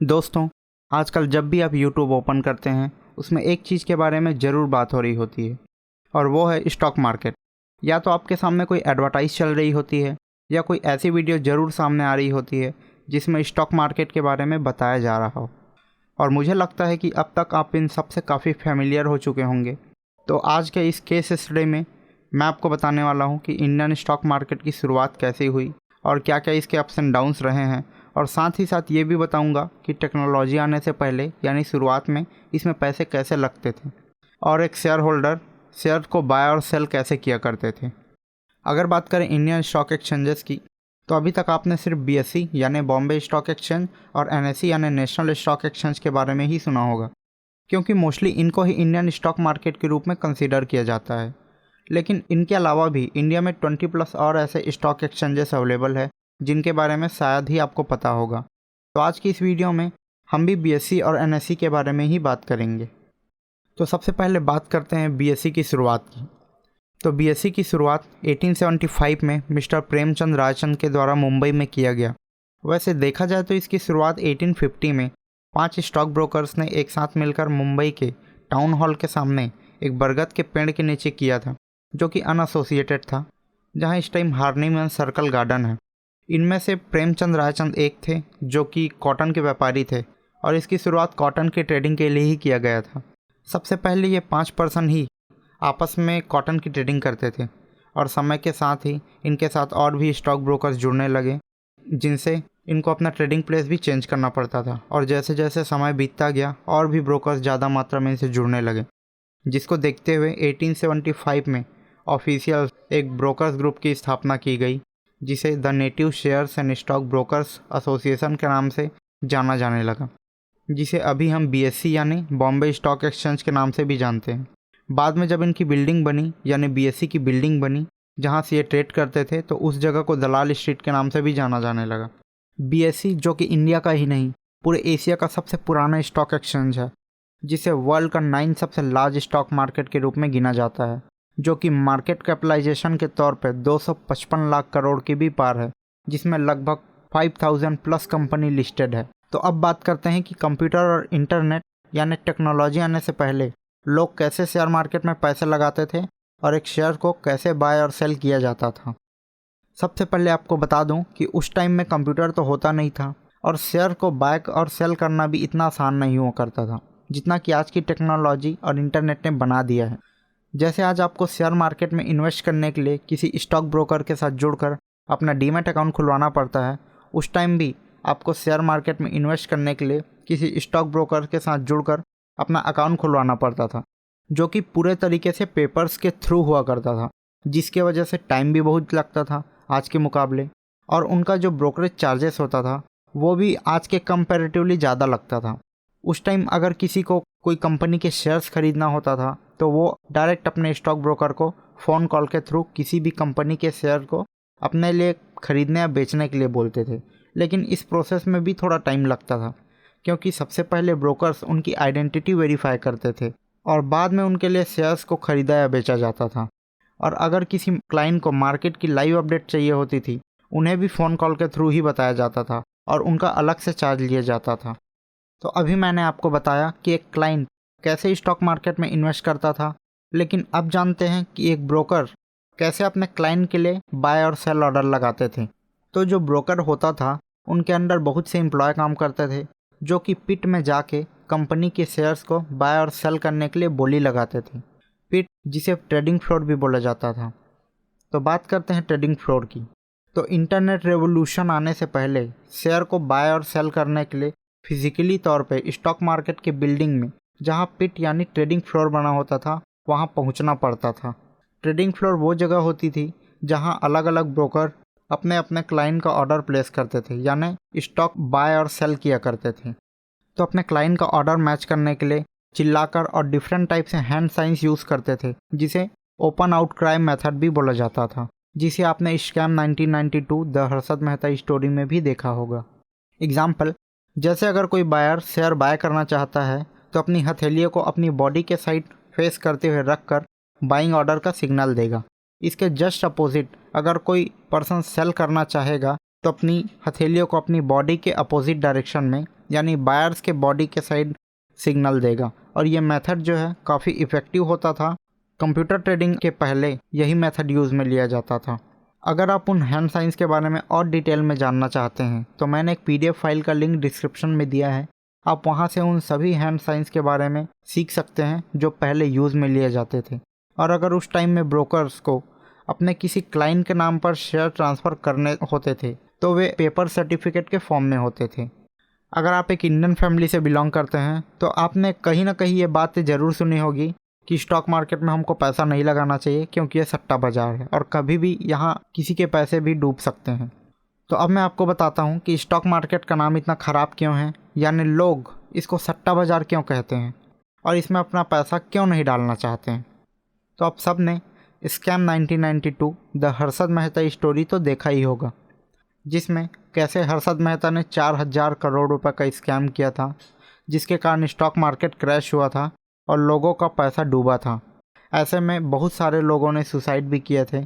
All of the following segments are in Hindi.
दोस्तों, आजकल जब भी आप यूट्यूब ओपन करते हैं उसमें एक चीज़ के बारे में ज़रूर बात हो रही होती है और वो है स्टॉक मार्केट। या तो आपके सामने कोई एडवर्टाइज चल रही होती है या कोई ऐसी वीडियो ज़रूर सामने आ रही होती है जिसमें स्टॉक मार्केट के बारे में बताया जा रहा हो। और मुझे लगता है कि अब तक आप इन सब से काफ़ी फेमिलियर हो चुके होंगे। तो आज के इस केस स्टडी में मैं आपको बताने वाला हूँ कि इंडियन स्टॉक मार्केट की शुरुआत कैसे हुई और क्या क्या इसके अप्स एंड डाउन्स रहे हैं। और साथ ही साथ ये भी बताऊंगा कि टेक्नोलॉजी आने से पहले यानी शुरुआत में इसमें पैसे कैसे लगते थे और एक शेयर होल्डर शेयर को बाय और सेल कैसे किया करते थे। अगर बात करें इंडियन स्टॉक एक्सचेंजेस की, तो अभी तक आपने सिर्फ BSE यानी बॉम्बे स्टॉक एक्सचेंज और NSE यानी नेशनल स्टॉक एक्सचेंज के बारे में ही सुना होगा, क्योंकि मोस्टली इनको ही इंडियन स्टॉक मार्केट के रूप में कंसीडर किया जाता है। लेकिन इनके अलावा भी इंडिया में 20+ और ऐसे स्टॉक एक्सचेंजेस अवेलेबल है जिनके बारे में शायद ही आपको पता होगा। तो आज की इस वीडियो में हम भी BSE और NSE के बारे में ही बात करेंगे। तो सबसे पहले बात करते हैं BSE की शुरुआत की। तो BSE की शुरुआत 1875 में मिस्टर प्रेमचंद रायचंद के द्वारा मुंबई में किया गया। वैसे देखा जाए तो इसकी शुरुआत 1850 में 5 स्टॉक ब्रोकर्स ने एक साथ मिलकर मुंबई के टाउन हॉल के सामने एक बरगद के पेड़ के नीचे किया था, जो कि अनएसोसिएटेड था, जहां इस टाइम हार्निमन सर्कल गार्डन है। इनमें से प्रेमचंद रायचंद एक थे जो कि कॉटन के व्यापारी थे और इसकी शुरुआत कॉटन की ट्रेडिंग के लिए ही किया गया था। सबसे पहले ये 5 पर्सन ही आपस में कॉटन की ट्रेडिंग करते थे और समय के साथ ही इनके साथ और भी स्टॉक ब्रोकर्स जुड़ने लगे, जिनसे इनको अपना ट्रेडिंग प्लेस भी चेंज करना पड़ता था। और जैसे जैसे समय बीतता गया और भी ब्रोकर्स ज़्यादा मात्रा में इनसे जुड़ने लगे, जिसको देखते हुए 1875 में ऑफिशियल एक ब्रोकर्स ग्रुप की स्थापना की गई, जिसे the native shares and stock brokers association के नाम से जाना जाने लगा, जिसे अभी हम BSE यानी बॉम्बे स्टॉक एक्सचेंज के नाम से भी जानते हैं। बाद में जब इनकी बिल्डिंग बनी यानी BSE की बिल्डिंग बनी जहां से ये ट्रेड करते थे, तो उस जगह को दलाल स्ट्रीट के नाम से भी जाना जाने लगा। BSE जो कि इंडिया का ही नहीं पूरे एशिया का सबसे पुराना स्टॉक एक्सचेंज है, जिसे वर्ल्ड का 9 सबसे लार्ज स्टॉक मार्केट के रूप में गिना जाता है, जो कि मार्केट कैपिटलाइजेशन के तौर पे 255 लाख करोड़ की भी पार है, जिसमें लगभग 5000+ कंपनी लिस्टेड है। तो अब बात करते हैं कि कंप्यूटर और इंटरनेट यानी टेक्नोलॉजी आने से पहले लोग कैसे शेयर मार्केट में पैसे लगाते थे और एक शेयर को कैसे बाय और सेल किया जाता था। सबसे पहले आपको बता दूं कि उस टाइम में कंप्यूटर तो होता नहीं था और शेयर को बाय और सेल करना भी इतना आसान नहीं हुआ करता था जितना कि आज की टेक्नोलॉजी और इंटरनेट ने बना दिया है। जैसे आज आपको शेयर मार्केट में इन्वेस्ट करने के लिए किसी स्टॉक ब्रोकर के साथ जुड़कर अपना डीमैट अकाउंट खुलवाना पड़ता है, उस टाइम भी आपको शेयर मार्केट में इन्वेस्ट करने के लिए किसी स्टॉक ब्रोकर के साथ जुड़कर अपना अकाउंट खुलवाना पड़ता था, जो कि पूरे तरीके से पेपर्स के थ्रू हुआ करता था, जिसके वजह से टाइम भी बहुत लगता था आज के मुकाबले। और उनका जो ब्रोकरेज चार्जेस होता था वो भी आज के कंपैरेटिवली ज़्यादा लगता था। उस टाइम अगर किसी को कोई कंपनी के शेयर्स खरीदना होता था तो वो डायरेक्ट अपने स्टॉक ब्रोकर को फ़ोन कॉल के थ्रू किसी भी कंपनी के शेयर को अपने लिए खरीदने या बेचने के लिए बोलते थे। लेकिन इस प्रोसेस में भी थोड़ा टाइम लगता था, क्योंकि सबसे पहले ब्रोकर्स उनकी आइडेंटिटी वेरीफाई करते थे और बाद में उनके लिए शेयर्स को खरीदा या बेचा जाता था। और अगर किसी क्लाइंट को मार्केट की लाइव अपडेट चाहिए होती थी, उन्हें भी फ़ोन कॉल के थ्रू ही बताया जाता था और उनका अलग से चार्ज लिया जाता था। तो अभी मैंने आपको बताया कि एक क्लाइंट कैसे स्टॉक मार्केट में इन्वेस्ट करता था, लेकिन अब जानते हैं कि एक ब्रोकर कैसे अपने क्लाइंट के लिए बाय और सेल ऑर्डर लगाते थे। तो जो ब्रोकर होता था उनके अंडर बहुत से एम्प्लॉय काम करते थे, जो कि पिट में जाके कंपनी के शेयर्स को बाय और सेल करने के लिए बोली लगाते थे। पिट जिसे ट्रेडिंग फ्लोर भी बोला जाता था। तो बात करते हैं ट्रेडिंग फ्लोर की। तो इंटरनेट रेवोल्यूशन आने से पहले शेयर को बाय और सेल करने के लिए फिजिकली तौर पे स्टॉक मार्केट के बिल्डिंग में जहां पिट यानी ट्रेडिंग फ्लोर बना होता था वहां पहुंचना पड़ता था। ट्रेडिंग फ्लोर वो जगह होती थी जहां अलग अलग ब्रोकर अपने अपने क्लाइंट का ऑर्डर प्लेस करते थे, यानी स्टॉक बाय और सेल किया करते थे। तो अपने क्लाइंट का ऑर्डर मैच करने के लिए चिल्लाकर और डिफरेंट टाइप से हैंड साइंस यूज़ करते थे, जिसे ओपन आउट क्राई मेथड भी बोला जाता था, जिसे आपने scam 1992 the Harshad Mehta story में भी देखा होगा। एग्जाम्पल, जैसे अगर कोई बायर शेयर बाय करना चाहता है तो अपनी हथेलियों को अपनी बॉडी के साइड फेस करते हुए रखकर बाइंग ऑर्डर का सिग्नल देगा। इसके जस्ट अपोजिट अगर कोई पर्सन सेल करना चाहेगा तो अपनी हथेलियों को अपनी बॉडी के अपोजिट डायरेक्शन में यानी बायर्स के बॉडी के साइड सिग्नल देगा। और ये मेथड जो है काफ़ी इफ़ेक्टिव होता था। कंप्यूटर ट्रेडिंग के पहले यही मेथड यूज़ में लिया जाता था। अगर आप उन हैंड साइंस के बारे में और डिटेल में जानना चाहते हैं तो मैंने एक PDF फाइल का लिंक डिस्क्रिप्शन में दिया है। आप वहां से उन सभी हैंड साइंस के बारे में सीख सकते हैं जो पहले यूज़ में लिए जाते थे। और अगर उस टाइम में ब्रोकर्स को अपने किसी क्लाइंट के नाम पर शेयर ट्रांसफ़र करने होते थे तो वे पेपर सर्टिफिकेट के फॉर्म में होते थे। अगर आप एक इंडियन फैमिली से बिलोंग करते हैं तो आपने कहीं ना कहीं ये बात ज़रूर सुनी होगी कि स्टॉक मार्केट में हमको पैसा नहीं लगाना चाहिए क्योंकि ये सट्टा बाज़ार है और कभी भी यहाँ किसी के पैसे भी डूब सकते हैं। तो अब मैं आपको बताता हूँ कि स्टॉक मार्केट का नाम इतना ख़राब क्यों है, यानी लोग इसको सट्टा बाज़ार क्यों कहते हैं और इसमें अपना पैसा क्यों नहीं डालना चाहते हैं। तो आप सब ने scam 1992 the Harshad Mehta story तो देखा ही होगा, जिसमें कैसे हर्षद मेहता ने 4000 करोड़ रुपए का स्कैम किया था, जिसके कारण स्टॉक मार्केट क्रैश हुआ था और लोगों का पैसा डूबा था। ऐसे में बहुत सारे लोगों ने सुसाइड भी किए थे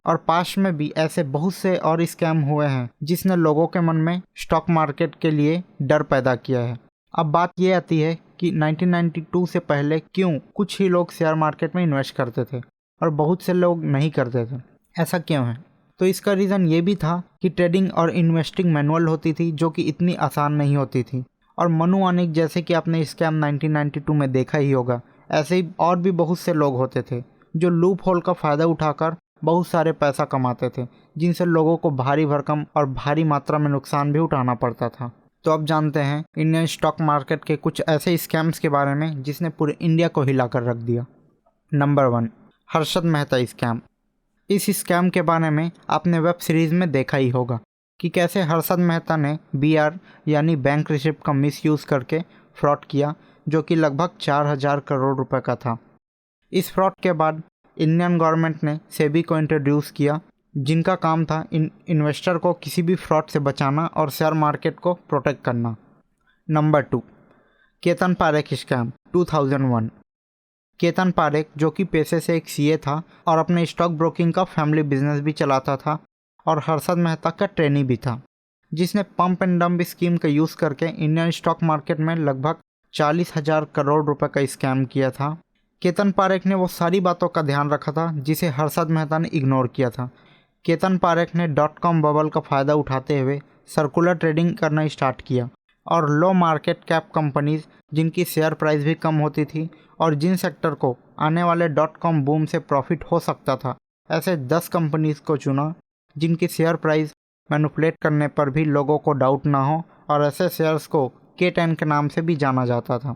और पास्ट में भी ऐसे बहुत से और स्कैम हुए हैं जिसने लोगों के मन में स्टॉक मार्केट के लिए डर पैदा किया है। अब बात ये आती है कि 1992 से पहले क्यों कुछ ही लोग शेयर मार्केट में इन्वेस्ट करते थे और बहुत से लोग नहीं करते थे, ऐसा क्यों है। तो इसका रीज़न ये भी था कि ट्रेडिंग और इन्वेस्टिंग मैनुअल होती थी जो कि इतनी आसान नहीं होती थी। और मनु अनिक जैसे कि आपने स्कैम 1992 में देखा ही होगा, ऐसे ही और भी बहुत से लोग होते थे जो लूप होल का फ़ायदा उठाकर बहुत सारे पैसा कमाते थे, जिनसे लोगों को भारी भरकम और भारी मात्रा में नुकसान भी उठाना पड़ता था। तो अब जानते हैं इंडियन स्टॉक मार्केट के कुछ ऐसे स्कैम्स के बारे में जिसने पूरे इंडिया को हिलाकर रख दिया। Number 1, Harshad Mehta scam. इस स्कैम के बारे में आपने वेब सीरीज़ में देखा ही होगा कि कैसे हर्षद मेहता ने BR यानी बैंक रिसिप्ट का मिसयूज़ करके फ्रॉड किया, जो कि लगभग 4000 करोड़ रुपए का था। इस फ्रॉड के बाद इंडियन गवर्नमेंट ने सेबी को इंट्रोड्यूस किया, जिनका काम था इन्वेस्टर को किसी भी फ्रॉड से बचाना और शेयर मार्केट को प्रोटेक्ट करना। Number 2, Ketan Parekh scam 2001। केतन पारेख जो कि पेशे से एक CA था और अपने स्टॉक ब्रोकिंग का फैमिली बिजनेस भी चलाता था और हर्षद मेहता का ट्रेनी भी था, जिसने पंप एंड डंप स्कीम का यूज़ करके इंडियन स्टॉक मार्केट में लगभग 40,000 करोड़ रुपए का स्कैम किया था। केतन पारेख ने वो सारी बातों का ध्यान रखा था जिसे हर्षद मेहता ने इग्नोर किया था। केतन पारेख ने .com बबल का फ़ायदा उठाते हुए सर्कुलर ट्रेडिंग करना स्टार्ट किया और लो मार्केट कैप कंपनीज जिनकी शेयर प्राइस भी कम होती थी और जिन सेक्टर को आने वाले .com बूम से प्रॉफिट हो सकता था, ऐसे 10 कंपनीज को चुना जिनकी शेयर प्राइस मैनिपुलेट करने पर भी लोगों को डाउट ना हो, और ऐसे शेयर्स को K10 के नाम से भी जाना जाता था।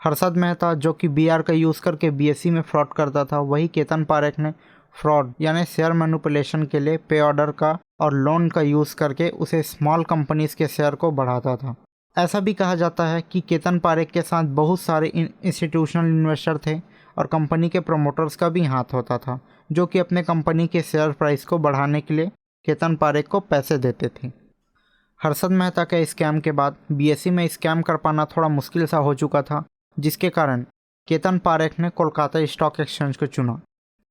हर्षद मेहता जो कि BR का यूज़ करके BSE में फ्रॉड करता था, वही केतन पारेख ने फ्रॉड यानी शेयर मैनिपुलेशन के लिए पे ऑर्डर का और लोन का यूज़ करके उसे स्मॉल कंपनीज के शेयर को बढ़ाता था। ऐसा भी कहा जाता है कि केतन पारेख के साथ बहुत सारे इंस्टीट्यूशनल इन्वेस्टर थे और कंपनी के प्रमोटर्स का भी हाथ होता था, जो कि अपने कंपनी के शेयर प्राइस को बढ़ाने के लिए केतन पारेख को पैसे देते थे। हर्षद मेहता के स्कैम के बाद BSE में स्कैम कर पाना थोड़ा मुश्किल सा हो चुका था, जिसके कारण केतन पारेख ने कोलकाता स्टॉक एक्सचेंज को चुना।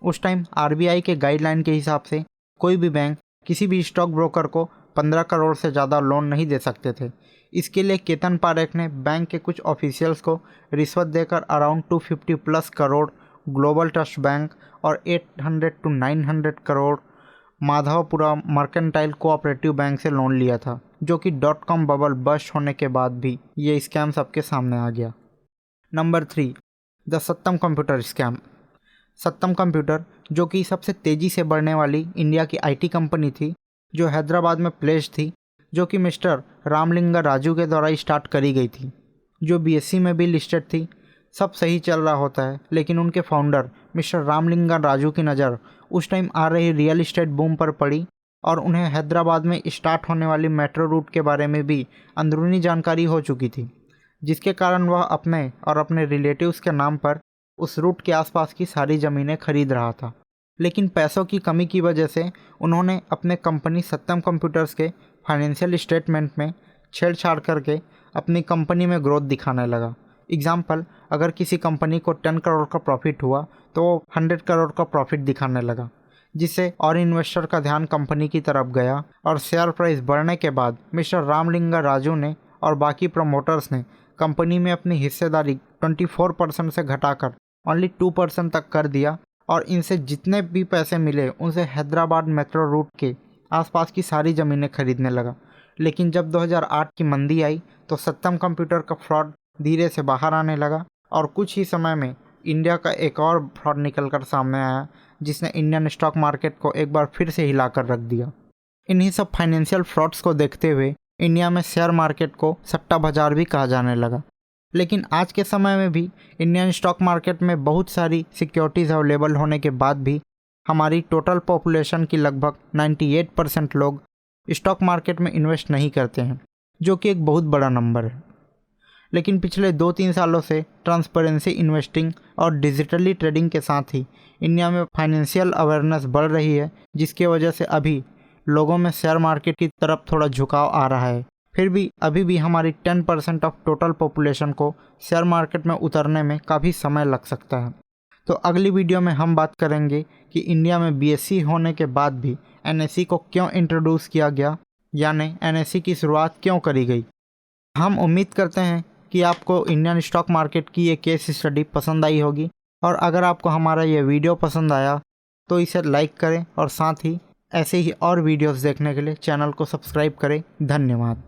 उस टाइम RBI के गाइडलाइन के हिसाब से कोई भी बैंक किसी भी स्टॉक ब्रोकर को 15 करोड़ से ज़्यादा लोन नहीं दे सकते थे। इसके लिए केतन पारेख ने बैंक के कुछ ऑफिशियल्स को रिश्वत देकर around 250+ crore global trust bank और 800 to 900 crore Madhavpura mercantile cooperative bank से लोन लिया था, जो कि .com बबल बस्ट होने के बाद भी ये स्कैम सबके सामने आ गया। Number 3, the Satyam computer scam. Satyam computer जो कि सबसे तेज़ी से बढ़ने वाली इंडिया की IT कंपनी थी, जो हैदराबाद में प्लेस थी, जो कि मिस्टर रामलिंगा राजू के द्वारा स्टार्ट करी गई थी, जो BSE में भी लिस्टेड थी। सब सही चल रहा होता है, लेकिन उनके फाउंडर मिस्टर रामलिंगा राजू की नज़र उस टाइम आ रही रियल इस्टेट बूम पर पड़ी और उन्हें हैदराबाद में स्टार्ट होने वाली मेट्रो रूट के बारे में भी अंदरूनी जानकारी हो चुकी थी, जिसके कारण वह अपने और अपने रिलेटिव्स के नाम पर उस रूट के आसपास की सारी ज़मीनें खरीद रहा था। लेकिन पैसों की कमी की वजह से उन्होंने अपने कंपनी सत्यम कंप्यूटर्स के फाइनेंशियल स्टेटमेंट में छेड़छाड़ करके अपनी कंपनी में ग्रोथ दिखाने लगा। एग्जाम्पल, अगर किसी कंपनी को 10 करोड़ का प्रॉफिट हुआ तो वो 100 करोड़ का प्रॉफिट दिखाने लगा, जिससे और इन्वेस्टर का ध्यान कंपनी की तरफ गया और शेयर प्राइस बढ़ने के बाद मिस्टर रामलिंगा राजू ने और बाकी प्रमोटर्स ने कंपनी में अपनी हिस्सेदारी 24% से घटाकर ओनली 2% तक कर दिया और इनसे जितने भी पैसे मिले उनसे हैदराबाद मेट्रो रूट के आसपास की सारी ज़मीनें खरीदने लगा। लेकिन जब 2008 की मंदी आई तो सत्यम कंप्यूटर का फ्रॉड धीरे से बाहर आने लगा और कुछ ही समय में इंडिया का एक और फ्रॉड निकल कर सामने आया जिसने इंडियन स्टॉक मार्केट को एक बार फिर से हिला कर रख दिया। इन्हीं सब फाइनेंशियल फ्रॉड्स को देखते हुए इंडिया में शेयर मार्केट को सट्टा बाजार भी कहा जाने लगा। लेकिन आज के समय में भी इंडियन स्टॉक मार्केट में बहुत सारी सिक्योरिटीज़ अवेलेबल होने के बाद भी हमारी टोटल पॉपुलेशन की लगभग 98% लोग स्टॉक मार्केट में इन्वेस्ट नहीं करते हैं, जो कि एक बहुत बड़ा नंबर है। लेकिन पिछले 2-3 सालों से ट्रांसपेरेंसी इन्वेस्टिंग और डिजिटली ट्रेडिंग के साथ ही इंडिया में फाइनेंशियल अवेयरनेस बढ़ रही है, जिसकी वजह से अभी लोगों में शेयर मार्केट की तरफ थोड़ा झुकाव आ रहा है। फिर भी अभी भी हमारी 10% ऑफ टोटल पॉपुलेशन को शेयर मार्केट में उतरने में काफ़ी समय लग सकता है। तो अगली वीडियो में हम बात करेंगे कि इंडिया में बीएसई होने के बाद भी एनएसई को क्यों इंट्रोड्यूस किया गया, यानी एनएसई की शुरुआत क्यों करी गई। हम उम्मीद करते हैं कि आपको इंडियन स्टॉक मार्केट की ये केस स्टडी पसंद आई होगी और अगर आपको हमारा ये वीडियो पसंद आया तो इसे लाइक करें और साथ ही ऐसे ही और वीडियोस देखने के लिए चैनल को सब्सक्राइब करें। धन्यवाद।